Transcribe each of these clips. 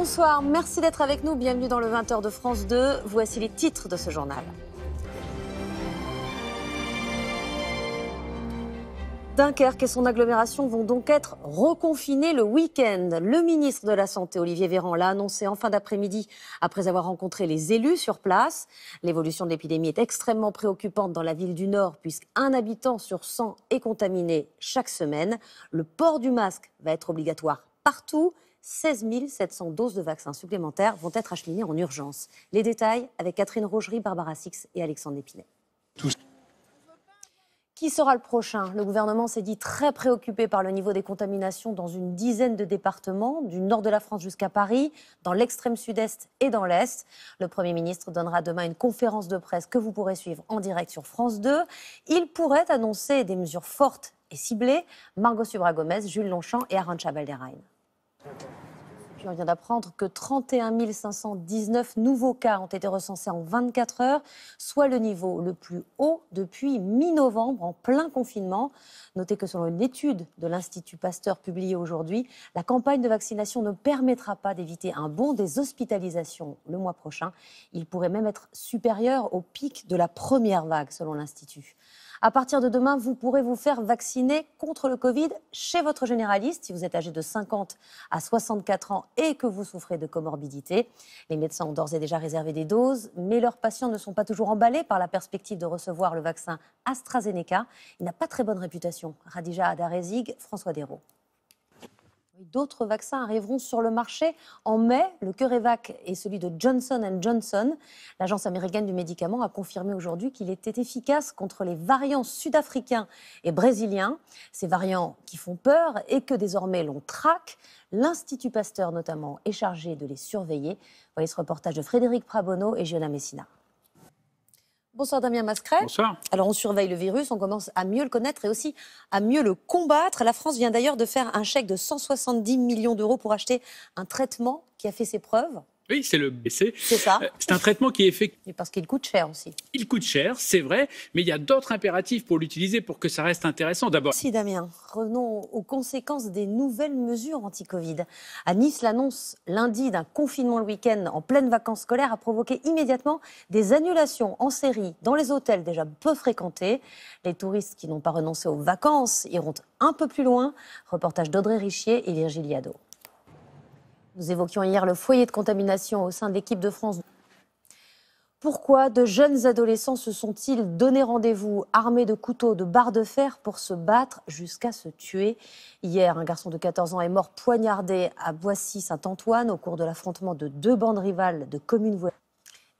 Bonsoir, merci d'être avec nous. Bienvenue dans le 20h de France 2. Voici les titres de ce journal. Dunkerque et son agglomération vont donc être reconfinés le week-end. Le ministre de la Santé, Olivier Véran, l'a annoncé en fin d'après-midi après avoir rencontré les élus sur place. L'évolution de l'épidémie est extrêmement préoccupante dans la ville du Nord puisqu'un habitant sur 100 est contaminé chaque semaine. Le port du masque va être obligatoire partout. 16 700 doses de vaccins supplémentaires vont être acheminées en urgence. Les détails avec Catherine Rogerie, Barbara Six et Alexandre Épinay. Qui sera le prochain? Le gouvernement s'est dit très préoccupé par le niveau des contaminations dans une dizaine de départements, du nord de la France jusqu'à Paris, dans l'extrême sud-est et dans l'est. Le Premier ministre donnera demain une conférence de presse que vous pourrez suivre en direct sur France 2. Il pourrait annoncer des mesures fortes et ciblées. Margot Subra-Gomez, Jules Longchamp et Arantxa Valderrijn. Puis on vient d'apprendre que 31 519 nouveaux cas ont été recensés en 24 heures, soit le niveau le plus haut depuis mi-novembre, en plein confinement. Notez que selon une étude de l'Institut Pasteur publiée aujourd'hui, la campagne de vaccination ne permettra pas d'éviter un bond des hospitalisations le mois prochain. Il pourrait même être supérieur au pic de la première vague, selon l'Institut. À partir de demain, vous pourrez vous faire vacciner contre le Covid chez votre généraliste si vous êtes âgé de 50 à 64 ans et que vous souffrez de comorbidité. Les médecins ont d'ores et déjà réservé des doses, mais leurs patients ne sont pas toujours emballés par la perspective de recevoir le vaccin AstraZeneca. Il n'a pas très bonne réputation. Radija Adarezig, François Dérault. D'autres vaccins arriveront sur le marché en mai. Le CureVac est celui de Johnson & Johnson. L'agence américaine du médicament a confirmé aujourd'hui qu'il était efficace contre les variants sud-africains et brésiliens. Ces variants qui font peur et que désormais l'on traque. L'Institut Pasteur notamment est chargé de les surveiller. Voyez ce reportage de Frédéric Prabono et Giona Messina. Bonsoir Damien Mascret. Bonsoir. Alors on surveille le virus, on commence à mieux le connaître et aussi à mieux le combattre. La France vient d'ailleurs de faire un chèque de 170 millions d'euros pour acheter un traitement qui a fait ses preuves. Oui, c'est le BC. C'est ça. C'est un traitement qui est effectif. Mais parce qu'il coûte cher aussi. Il coûte cher, c'est vrai, mais il y a d'autres impératifs pour l'utiliser pour que ça reste intéressant. D'abord. Merci Damien. Revenons aux conséquences des nouvelles mesures anti-Covid. À Nice, l'annonce lundi d'un confinement le week-end en pleine vacances scolaires a provoqué immédiatement des annulations en série dans les hôtels déjà peu fréquentés. Les touristes qui n'ont pas renoncé aux vacances iront un peu plus loin. Reportage d'Audrey Richier et Virgilie Hadot. Nous évoquions hier le foyer de contamination au sein de l'équipe de France. Pourquoi de jeunes adolescents se sont-ils donné rendez-vous armés de couteaux, de barres de fer pour se battre jusqu'à se tuer? Hier, un garçon de 14 ans est mort poignardé à Boissy-Saint-Antoine au cours de l'affrontement de deux bandes rivales de communes voisines.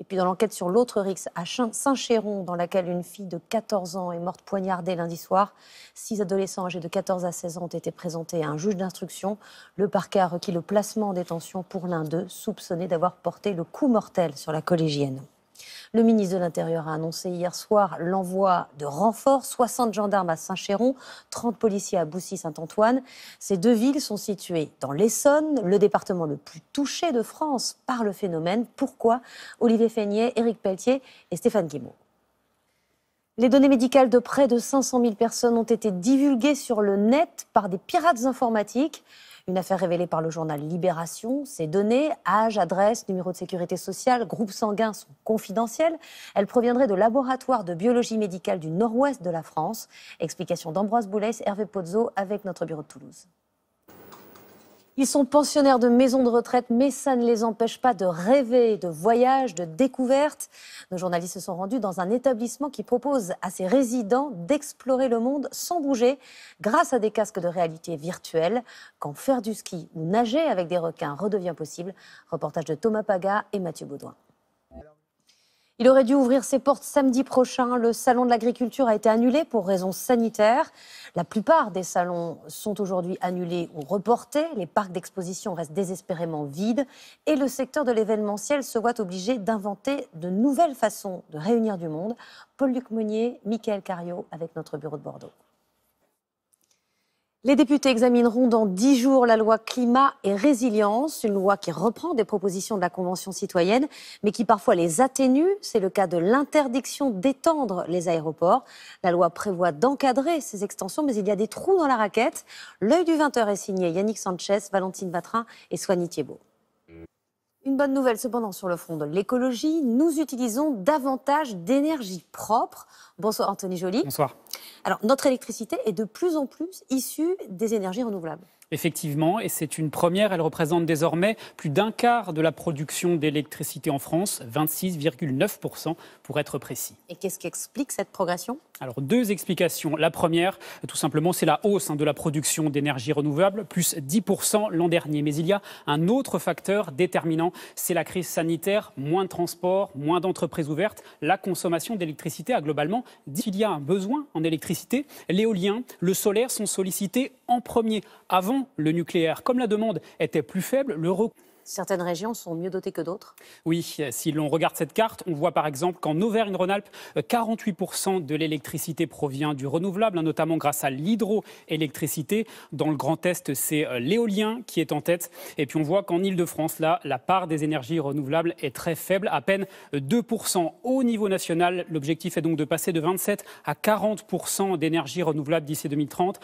Et puis dans l'enquête sur l'autre rixe à Saint-Chéron, dans laquelle une fille de 14 ans est morte poignardée lundi soir, 6 adolescents âgés de 14 à 16 ans ont été présentés à un juge d'instruction. Le parquet a requis le placement en détention pour l'un d'eux, soupçonné d'avoir porté le coup mortel sur la collégienne. Le ministre de l'Intérieur a annoncé hier soir l'envoi de renforts, 60 gendarmes à Saint-Chéron, 30 policiers à Boussy-Saint-Antoine. Ces deux villes sont situées dans l'Essonne, le département le plus touché de France par le phénomène. Pourquoi? Olivier Feignet, Éric Pelletier et Stéphane Guimau. Les données médicales de près de 500 000 personnes ont été divulguées sur le net par des pirates informatiques. Une affaire révélée par le journal Libération. Ces données, âge, adresse, numéro de sécurité sociale, groupe sanguin sont confidentielles. Elles proviendraient de laboratoires de biologie médicale du nord-ouest de la France. Explication d'Ambroise Boulez, Hervé Pozzo avec notre bureau de Toulouse. Ils sont pensionnaires de maisons de retraite, mais ça ne les empêche pas de rêver, de voyages, de découvertes. Nos journalistes se sont rendus dans un établissement qui propose à ses résidents d'explorer le monde sans bouger grâce à des casques de réalité virtuelle. Quand faire du ski ou nager avec des requins redevient possible. Reportage de Thomas Paga et Mathieu Baudouin. Il aurait dû ouvrir ses portes samedi prochain. Le salon de l'agriculture a été annulé pour raisons sanitaires. La plupart des salons sont aujourd'hui annulés ou reportés. Les parcs d'exposition restent désespérément vides. Et le secteur de l'événementiel se voit obligé d'inventer de nouvelles façons de réunir du monde. Paul-Luc Monnier, Mickaël Cariot avec notre bureau de Bordeaux. Les députés examineront dans 10 jours la loi climat et résilience, une loi qui reprend des propositions de la Convention citoyenne, mais qui parfois les atténue. C'est le cas de l'interdiction d'étendre les aéroports. La loi prévoit d'encadrer ces extensions, mais il y a des trous dans la raquette. L'œil du 20h est signé Yannick Sanchez, Valentine Vatrin et Soigny Thiebaud. Une bonne nouvelle cependant sur le front de l'écologie, nous utilisons davantage d'énergie propre. Bonsoir Anthony Joly. Bonsoir. Alors notre électricité est de plus en plus issue des énergies renouvelables. Effectivement, et c'est une première, elle représente désormais plus d'un quart de la production d'électricité en France, 26,9% pour être précis. Et qu'est-ce qui explique cette progression ? Alors deux explications. La première, tout simplement, c'est la hausse de la production d'énergie renouvelable, plus 10% l'an dernier. Mais il y a un autre facteur déterminant, c'est la crise sanitaire, moins de transports, moins d'entreprises ouvertes. La consommation d'électricité a globalement dit qu'il y a un besoin en électricité. L'éolien, le solaire sont sollicités en premier, avant le nucléaire. Comme la demande était plus faible, le recours... Certaines régions sont mieux dotées que d'autres. Oui, si l'on regarde cette carte, on voit par exemple qu'en Auvergne-Rhône-Alpes, 48% de l'électricité provient du renouvelable, notamment grâce à l'hydroélectricité. Dans le Grand Est, c'est l'éolien qui est en tête. Et puis on voit qu'en Île-de-France, là, la part des énergies renouvelables est très faible, à peine 2%. Au niveau national, l'objectif est donc de passer de 27 à 40% d'énergie renouvelable d'ici 2030.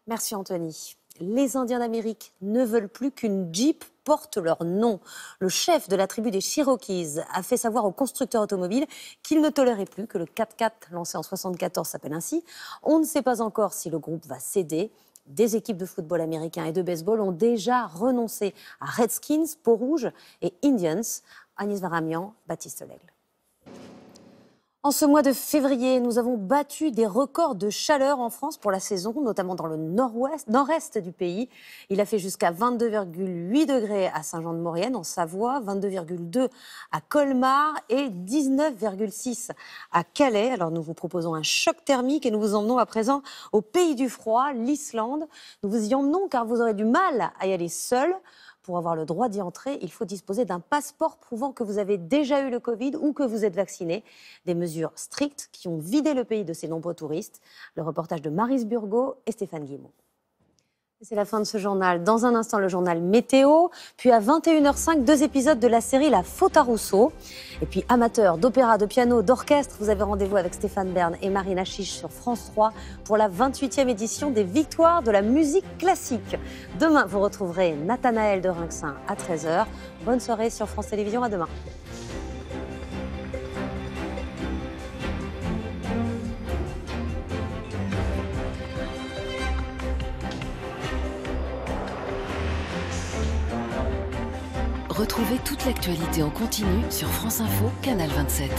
Merci Anthony. Les Indiens d'Amérique ne veulent plus qu'une Jeep porte leur nom. Le chef de la tribu des Cherokees a fait savoir aux constructeurs automobiles qu'il ne tolérait plus que le 4x4 lancé en 1974 s'appelle ainsi. On ne sait pas encore si le groupe va céder. Des équipes de football américain et de baseball ont déjà renoncé à Redskins, Peau-Rouge et Indians. Agnès Varamian, Baptiste Lègle. En ce mois de février, nous avons battu des records de chaleur en France pour la saison, notamment dans le nord-est du pays. Il a fait jusqu'à 22,8 degrés à Saint-Jean-de-Maurienne, en Savoie, 22,2 à Colmar et 19,6 à Calais. Alors nous vous proposons un choc thermique et nous vous emmenons à présent au pays du froid, l'Islande. Nous vous y emmenons car vous aurez du mal à y aller seul. Pour avoir le droit d'y entrer, il faut disposer d'un passeport prouvant que vous avez déjà eu le Covid ou que vous êtes vacciné. Des mesures strictes qui ont vidé le pays de ses nombreux touristes. Le reportage de Maryse Burgot et Stéphane Guillemot. C'est la fin de ce journal. Dans un instant, le journal météo. Puis à 21h05, 2 épisodes de la série La Faute à Rousseau. Et puis amateurs d'opéra, de piano, d'orchestre, vous avez rendez-vous avec Stéphane Bern et Marina Chiche sur France 3 pour la 28e édition des Victoires de la musique classique. Demain, vous retrouverez Nathanaël de Rinxin à 13h. Bonne soirée sur France Télévisions. À demain. Retrouvez toute l'actualité en continu sur France Info, Canal 27.